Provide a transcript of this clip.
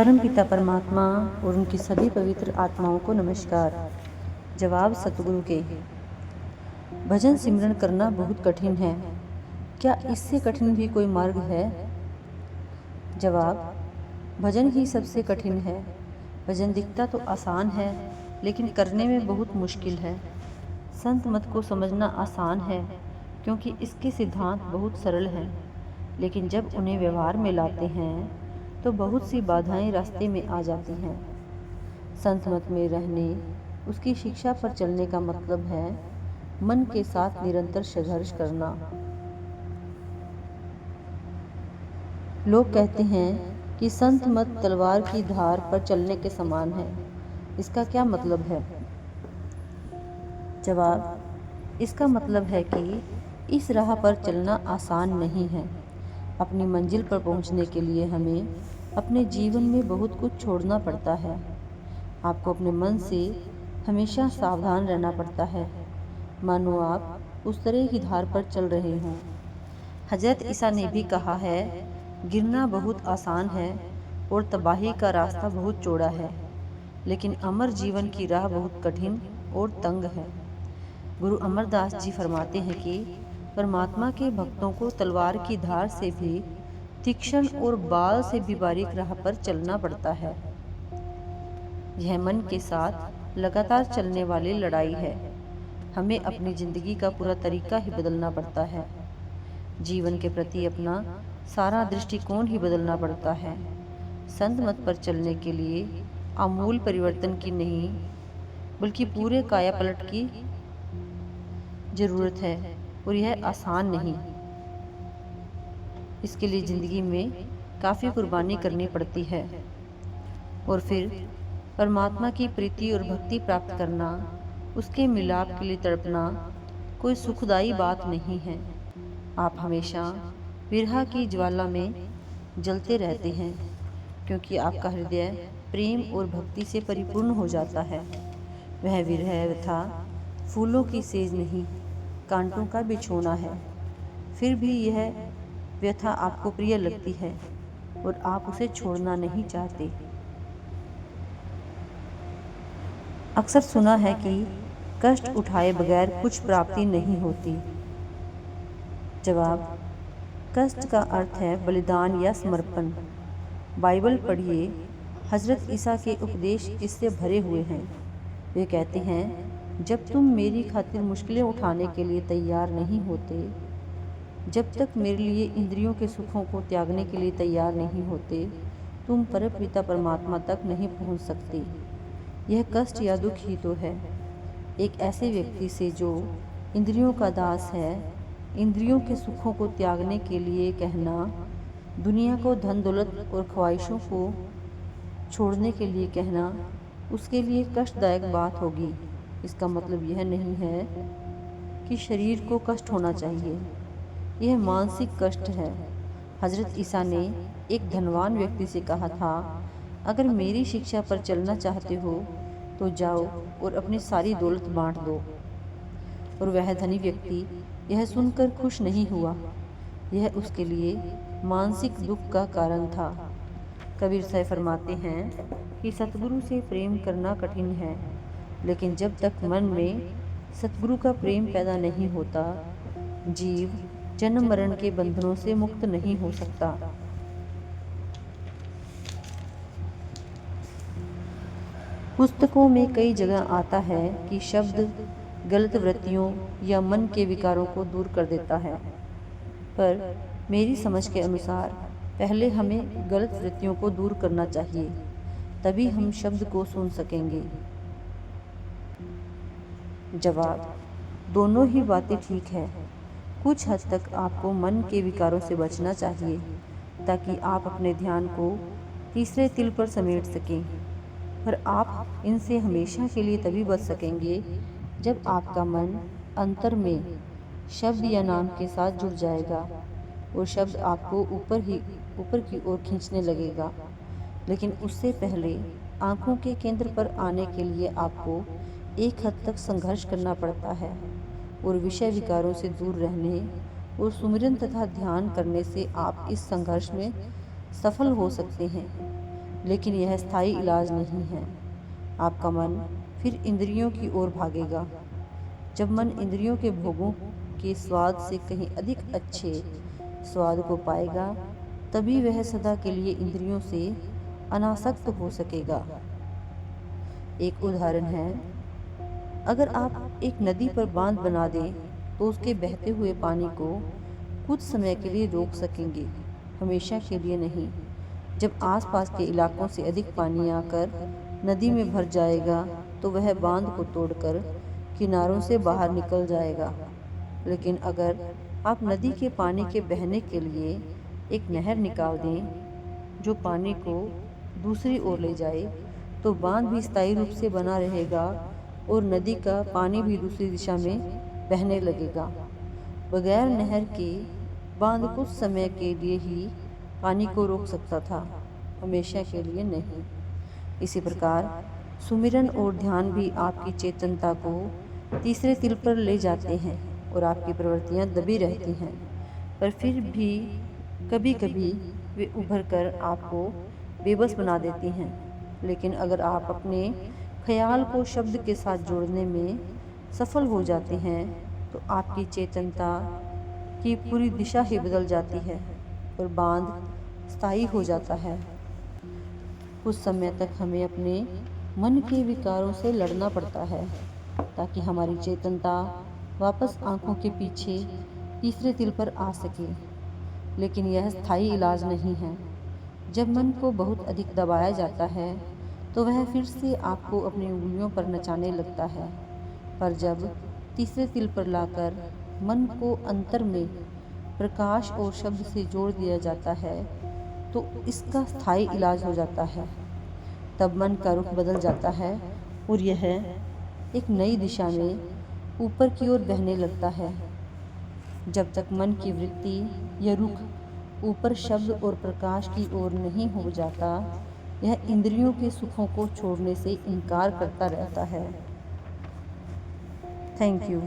परमपिता परमात्मा और उनकी सभी पवित्र आत्माओं को नमस्कार। जवाब सतगुरु के। भजन सिमरन करना बहुत कठिन है, क्या इससे कठिन भी कोई मार्ग है? जवाब, भजन ही सबसे कठिन है। भजन दिखता तो आसान है, लेकिन करने में बहुत मुश्किल है। संत मत को समझना आसान है, क्योंकि इसके सिद्धांत बहुत सरल हैं, लेकिन जब उन्हें व्यवहार में लाते हैं तो बहुत सी बाधाएं रास्ते में आ जाती हैं। संत मत में रहने, उसकी शिक्षा पर चलने का मतलब है मन के साथ निरंतर संघर्ष करना। लोग कहते हैं कि संत मत तलवार की धार पर चलने के समान है। इसका क्या मतलब है? जवाब, इसका मतलब है कि इस राह पर चलना आसान नहीं है। अपनी मंजिल पर पहुंचने के लिए हमें अपने जीवन में बहुत कुछ छोड़ना पड़ता है। आपको अपने मन से हमेशा सावधान रहना पड़ता है, मानो आप उस तरह की धार पर चल रहे हों। हजरत ईसा ने भी कहा है, गिरना बहुत आसान है और तबाही का रास्ता बहुत चौड़ा है, लेकिन अमर जीवन की राह बहुत कठिन और तंग है। गुरु अमरदास जी फरमाते हैं कि परमात्मा के भक्तों को तलवार की धार से भी तीक्ष्ण और बाल से भी बारीक राह पर चलना पड़ता है। यह मन के साथ लगातार चलने वाली लड़ाई है। हमें अपनी जिंदगी का पूरा तरीका ही बदलना पड़ता है। जीवन के प्रति अपना सारा दृष्टिकोण ही बदलना पड़ता है। संत मत पर चलने के लिए आमूल परिवर्तन की नहीं, बल्कि पूरे काया पलट की जरूरत है, और यह आसान नहीं। इसके लिए जिंदगी में काफ़ी कुर्बानी करनी पड़ती है, और फिर परमात्मा की प्रीति और भक्ति प्राप्त करना, उसके मिलाप के लिए तड़पना कोई सुखदायी बात नहीं है। आप हमेशा विरह की ज्वाला में जलते रहते हैं, क्योंकि आपका हृदय प्रेम और भक्ति से परिपूर्ण हो जाता है। वह विरह व्यथा फूलों की सेज नहीं, कांटों का बिछोना है। फिर भी यह व्यथा आपको प्रिय लगती है और आप उसे छोड़ना नहीं चाहते। अक्सर सुना है कि कष्ट उठाए बगैर कुछ प्राप्ति नहीं होती। जवाब, कष्ट का अर्थ है बलिदान या समर्पण। बाइबल पढ़िए, हजरत ईसा के उपदेश इससे भरे हुए हैं। वे कहते हैं, जब तुम मेरी खातिर मुश्किलें उठाने के लिए तैयार नहीं होते, जब तक मेरे लिए इंद्रियों के सुखों को त्यागने के लिए तैयार नहीं होते, तुम परमपिता परमात्मा तक नहीं पहुंच सकते। यह कष्ट या दुख ही तो है। एक ऐसे व्यक्ति से जो इंद्रियों का दास है, इंद्रियों के सुखों को त्यागने के लिए कहना, दुनिया को धन दौलत और ख्वाहिशों को छोड़ने के लिए कहना, उसके लिए कष्टदायक बात होगी। इसका मतलब यह नहीं है कि शरीर को कष्ट होना चाहिए, यह मानसिक कष्ट है। हजरत ईसा ने एक धनवान व्यक्ति से कहा था, अगर मेरी शिक्षा पर चलना चाहते हो तो जाओ और अपनी सारी दौलत बांट दो। और वह धनी व्यक्ति यह सुनकर खुश नहीं हुआ। यह उसके लिए मानसिक दुख का कारण था। कबीर साहब फरमाते हैं कि सतगुरु से प्रेम करना कठिन है, लेकिन जब तक मन में सतगुरु का प्रेम पैदा नहीं होता, जीव जन्म मरण के बंधनों से मुक्त नहीं हो सकता। पुस्तकों में कई जगह आता है कि शब्द गलत वृत्तियों या मन के विकारों को दूर कर देता है, पर मेरी समझ के अनुसार पहले हमें गलत वृत्तियों को दूर करना चाहिए, तभी हम शब्द को सुन सकेंगे। जवाब, दोनों ही बातें ठीक है। कुछ हद तक आपको मन के विकारों से बचना चाहिए, ताकि आप अपने ध्यान को तीसरे तिल पर समेट सकें, पर आप इनसे हमेशा के लिए तभी बच सकेंगे जब आपका मन अंतर में शब्द या नाम के साथ जुड़ जाएगा और शब्द आपको ऊपर की ओर खींचने लगेगा। लेकिन उससे पहले आँखों के केंद्र पर आने के लिए आपको एक हद तक संघर्ष करना पड़ता है, और विषय विकारों से दूर रहने और सुमिरन तथा ध्यान करने से आप इस संघर्ष में सफल हो सकते हैं। लेकिन यह स्थायी इलाज नहीं है। आपका मन फिर इंद्रियों की ओर भागेगा। जब मन इंद्रियों के भोगों के स्वाद से कहीं अधिक अच्छे स्वाद को पाएगा, तभी वह सदा के लिए इंद्रियों से अनासक्त हो सकेगा। एक उदाहरण है, अगर आप एक नदी पर बांध बना दें तो उसके बहते हुए पानी को कुछ समय के लिए रोक सकेंगे, हमेशा के लिए नहीं। जब आसपास के इलाकों से अधिक पानी आकर नदी में भर जाएगा तो वह बांध को तोड़कर किनारों से बाहर निकल जाएगा। लेकिन अगर आप नदी के पानी के बहने के लिए एक नहर निकाल दें जो पानी को दूसरी ओर ले जाए, तो बांध भी स्थायी रूप से बना रहेगा और नदी का पानी भी दूसरी दिशा में बहने लगेगा। बगैर नहर के बांध कुछ समय के लिए ही पानी को रोक सकता था, हमेशा के लिए नहीं। इसी प्रकार सुमिरन और ध्यान भी आपकी चेतनता को तीसरे तिल पर ले जाते हैं और आपकी प्रवृत्तियां दबी रहती हैं, पर फिर भी कभी कभी वे उभर कर आपको बेबस बना देती हैं। लेकिन अगर आप अपने ख्याल को शब्द के साथ जोड़ने में सफल हो जाते हैं तो आपकी चेतनता की पूरी दिशा ही बदल जाती है और बांध स्थायी हो जाता है। कुछ समय तक हमें अपने मन के विकारों से लड़ना पड़ता है ताकि हमारी चेतनता वापस आंखों के पीछे तीसरे तिल पर आ सके, लेकिन यह स्थायी इलाज नहीं है। जब मन को बहुत अधिक दबाया जाता है तो वह फिर से आपको अपनी उंगलियों पर नचाने लगता है, पर जब तीसरे तिल पर लाकर मन को अंतर में प्रकाश और शब्द से जोड़ दिया जाता है तो इसका स्थायी इलाज हो जाता है। तब मन का रुख बदल जाता है और यह एक नई दिशा में ऊपर की ओर बहने लगता है। जब तक मन की वृत्ति या रुख ऊपर शब्द और प्रकाश की ओर नहीं हो जाता, यह इंद्रियों के सुखों को छोड़ने से इनकार करता रहता है। Thank you.